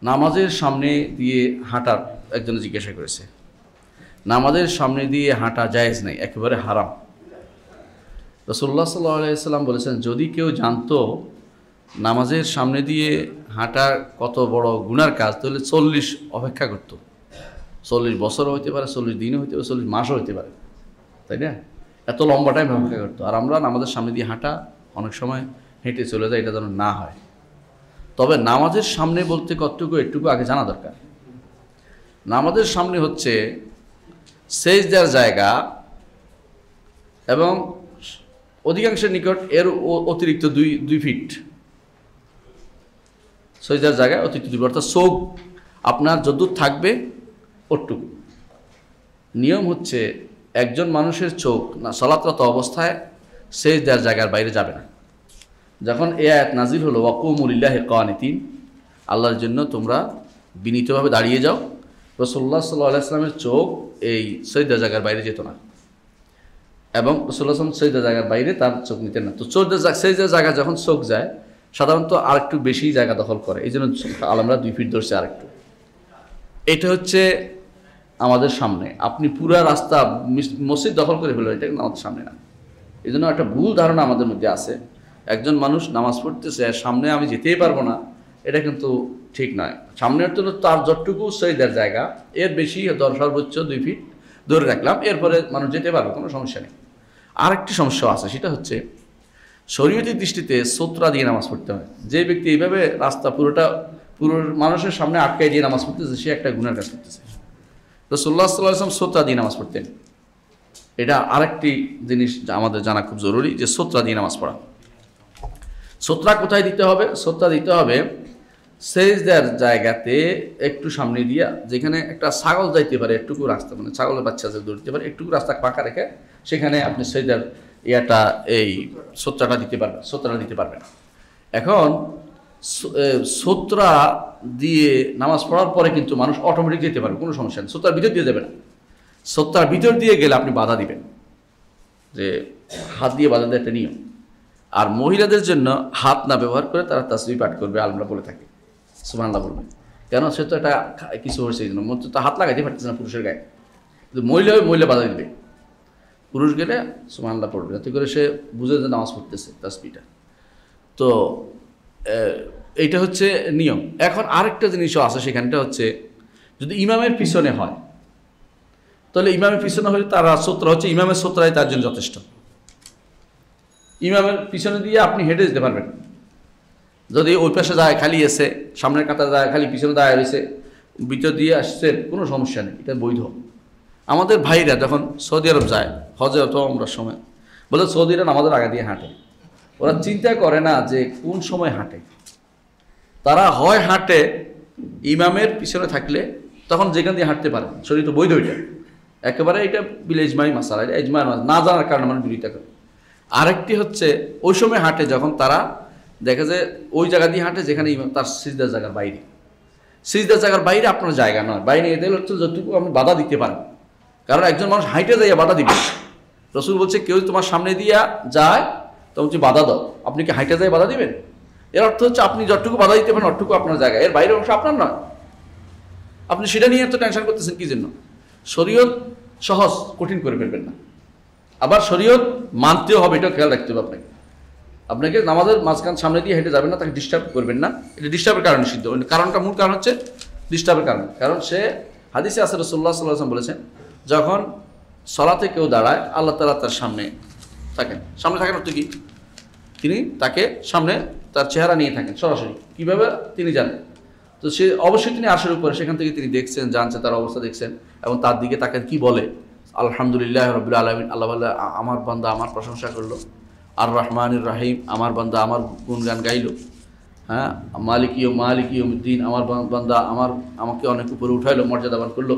নামাজের সামনে দিয়ে হাঁটার একজনে জিজ্ঞাসা করেছে। নামাজের সামনে দিয়ে হাঁটা জায়েজ নেই, একেবারে হারাম। রাসূলুল্লাহ সাল্লাল্লাহু আলাইহি ওয়াসাল্লাম বলেছেন, যদি কেউ জানতো নামাজের সামনে দিয়ে হাঁটা কত বড় গুনার কাজ, তাহলে 40 অপেক্ষা করত। 40 বছরও হইতে পারে, 40 দিনও হইতে পারে, 40 মাসও হইতে পারে, তাই না? এত লম্বা টাইম অপেক্ষা করতো। আর আমরা নামাজের সামনে দিয়ে হাঁটা অনেক সময় হেঁটে চলে যায়, এটা যেন না হয়। তবে নামাজের সামনে বলতে কতটুকু একটুকু আগে জানা দরকার। নামাজের সামনে হচ্ছে সেজদার জায়গা এবং অধিকাংশের নিকট এর অতিরিক্ত 2 ফিট সেজদার জায়গায় অতিরিক্ত 2 ফিট, অর্থাৎ চোখ আপনার যদ্দূর থাকবে ওটুকু। নিয়ম হচ্ছে একজন মানুষের চোখ না সালাতরত অবস্থায় সেজদার জায়গার বাইরে যাবে না। যখন এই আয়াত নাজিল হলো ওয়াকুমু লিল্লাহি কানিতিন, আল্লাহর জন্য তোমরা বিনীতভাবে দাঁড়িয়ে যাও, রাসূলুল্লাহ সাল্লাল্লাহু আলাইহি ওয়াসাল্লামের চোখ এই সেজদার জায়গার বাইরে যেত না এবং রাসূলুল্লাহ সাল্লাল্লাহু আলাইহি ওয়াসাল্লাম সেজদার জায়গার বাইরে তার চোখ নিতেন না। তো সেজদার জায়গা যখন চোখ যায় সাধারণত আরেকটু বেশি জায়গা দখল করে, এই জন্য আলমরা 2 ফিট ধরছে আরেকটু। এটা হচ্ছে আমাদের সামনে। আপনি পুরা রাস্তা মসজিদ দখল করে ফেলবেন, এটা কিন্তু আমাদের সামনে না। এই জন্য একটা ভুল ধারণা আমাদের মধ্যে আছে, একজন মানুষ নামাজ পড়তেছে সামনে আমি যেতেই পারবো না, এটা কিন্তু ঠিক নয়। সামনের তো তার যতটুকু সেজদার জায়গা, এর বেশি সর্বোচ্চ 2 ফিট ধরে রাখলাম, এরপরে মানুষ যেতে পারবে, কোনো সমস্যা নেই। আরেকটি সমস্যা আছে, সেটা হচ্ছে শরীয়তি দৃষ্টিতে সোতরা দিয়ে নামাজ পড়তে হয়। যে ব্যক্তি এইভাবে রাস্তা পুরো মানুষের সামনে আটকাই দিয়ে নামাজ পড়তেছে, সে একটা গুনার কাজ করতেছে। রাসূলুল্লাহ সাল্লাল্লাহু আলাইহি ওয়াসাল্লাম সোতরা দিয়ে নামাজ পড়তেন। এটা আরেকটি জিনিস আমাদের জানা খুব জরুরি, যে সোতরা দিয়ে নামাজ পড়া। সোতরা কোথায় দিতে হবে? সোতরা দিতে হবে সেজদার জায়গাতে একটু সামনে দিয়া, যেখানে একটা ছাগল যাইতে পারে একটুকু রাস্তা, মানে ছাগলের বাচ্চা যে দৌড়তে পারে, একটুকু রাস্তা ফাঁকা রেখে সেখানে আপনি সেজদার এই সোতরাটা দিতে পারবেন। এখন সোতরা দিয়ে নামাজ পড়ার পরে কিন্তু মানুষ অটোমেটিক যেতে পারবে, কোনো সমস্যা নেই। সোতরার ভিতর দিয়ে যাবে না। সোতরার ভিতর দিয়ে গেলে আপনি বাধা দিবেন, যে হাত দিয়ে বাধা দেওয়া একটা নিয়ম। আর মহিলাদের জন্য হাত না ব্যবহার করে তারা তাসবিহ পাঠ করবে, আলমরা বলে থাকে, সুবহানাল্লাহ বলবে। কেন? সে তো এটা কিছু হচ্ছে, এই জন্য তো হাত লাগাইতে পারতেছে না পুরুষের গায়ে, কিন্তু মহিলা বাধা দিবে। পুরুষ গেলে সুবহানাল্লাহ পড়বে, যাতে করে সে বুঝে যে নামাজ পড়তেছে তাসবিহটা। তো এইটা হচ্ছে নিয়ম। এখন আরেকটা জিনিসও আছে সেখানটা হচ্ছে, যদি ইমামের পিছনে হয় তাহলে ইমামের পিছনে হলে তার সোতরা হচ্ছে ইমামের সোতরাই তার জন্য যথেষ্ট। ইমামের পিছনে দিয়ে আপনি হেঁটে যেতে পারবেন। যদি ওই পাশে যায় খালি এসে, সামনের কাতার যায় খালি, পিছনে দাঁড়ায় রয়েছে, ভিতর দিয়ে আসছে, কোনো সমস্যা নেই, এটা বৈধ। আমাদের ভাইরা যখন সৌদি আরব যায় হজে অথবা উমরার সময়, বলে সৌদিরা নামাজের আগে দিয়ে হাঁটে। ওরা চিন্তা করে না যে কোন সময় হাঁটে। তারা হয় হাঁটে ইমামের পিছনে থাকলে, তখন যেখান দিয়ে হাঁটতে পারে, শরীর তো বৈধ। এটা একেবারে এটা বিল ইজমাই মাসালা, এটা ইজমাই না জানার কারণে মানুষ বিরোধিতা করে। আরেকটি হচ্ছে ওই সময় হাঁটে যখন তারা দেখে যে ওই জায়গা দিয়ে হাঁটে যেখানে ইমাম তার সিজদার জায়গার বাইরে। সিজদার জায়গার বাইরে আপনার জায়গা নয়, বাইরে এতে হচ্ছে যতটুকু আপনি বাধা দিতে পারেন। কারণ একজন মানুষ হাইটে যাইয়া বাধা দিবে। রাসূল বলছে, কেউ তোমার সামনে দিয়া যায় তখন তুমি বাধা দাও। আপনি কি হাইটে যাই বাধা দিবেন? এর অর্থ হচ্ছে আপনি যতটুকু বাধা দিতে পারেন অতটুকু আপনার জায়গা, এর বাইরের অংশ আপনার নয়। আপনি সেটা নিয়ে এত টেনশন করতেছেন কি জন্য? শরীয়ত সহজ, কঠিন করে ফেলবেন না। আবার শরীয়ত মানতেও হবে, এটাও খেয়াল রাখতে হবে আপনাকে নামাজের মাঝখান সামনে দিয়ে হেঁটে যাবেন না, তাকে ডিস্টার্ব করবেন না। এটা ডিস্টার্বের কারণে সিদ্ধ। কারণটা মূল কারণ হচ্ছে ডিস্টার্বের কারণ। কারণ সে হাদিসে আছে, রাসূলুল্লাহ সাল্লাল্লাহু আলাইহি ওয়াসাল্লাম বলেছেন, যখন সালাতে কেউ দাঁড়ায় আল্লাহ তাআলা তার সামনে থাকেন অর্থ কি? তিনি তাকে সামনে তার চেহারা নিয়ে থাকেন সরাসরি। কীভাবে তিনি জানেন? তো সে অবশ্যই তিনি আরশের উপরে, সেখান থেকে তিনি দেখছেন, জানছেন, তার অবস্থা দেখছেন এবং তার দিকে তাকে কি বলে, আলহামদুলিল্লাহ রাব্বিল আলামিন, আল্লাহ বলে আমার বান্দা আমার প্রশংসা করলো, আর রহমানির রাহিম, আমার বান্দা আমার গুণগান গাইল, হ্যাঁ, মালিক ইয়ৌমিদ্দিন, আমার বান্দা আমাকে অনেক উপরে উঠাইলো, মর্যাদাবান করলো।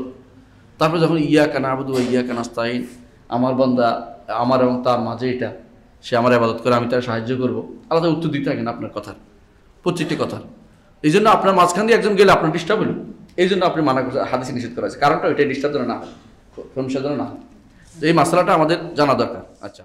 তারপরে যখন ইয়াকা না'বুদু ওয়া ইয়াকা নাস্তাইন, আমার বান্দা আমার এবং তার মাঝে এটা, সে আমার ইবাদত করে, আমি তার সাহায্য করবো, আলাদা উত্তর দিতে থাকেন আপনার কথার, প্রত্যেকটি কথার। এই জন্য আপনার মাঝখান দিয়ে একজন গেলে আপনার ডিস্টার্ব হলো, এই জন্য আপনি মানা করছেন, হাদিসে নিষেধ করা হয়েছে। কারণটা ওইটাই, ডিস্টার্ব যেন না হয়, সমস্যা যেন না হয়। এই মাসলাটা আমাদের জানা দরকার। আচ্ছা।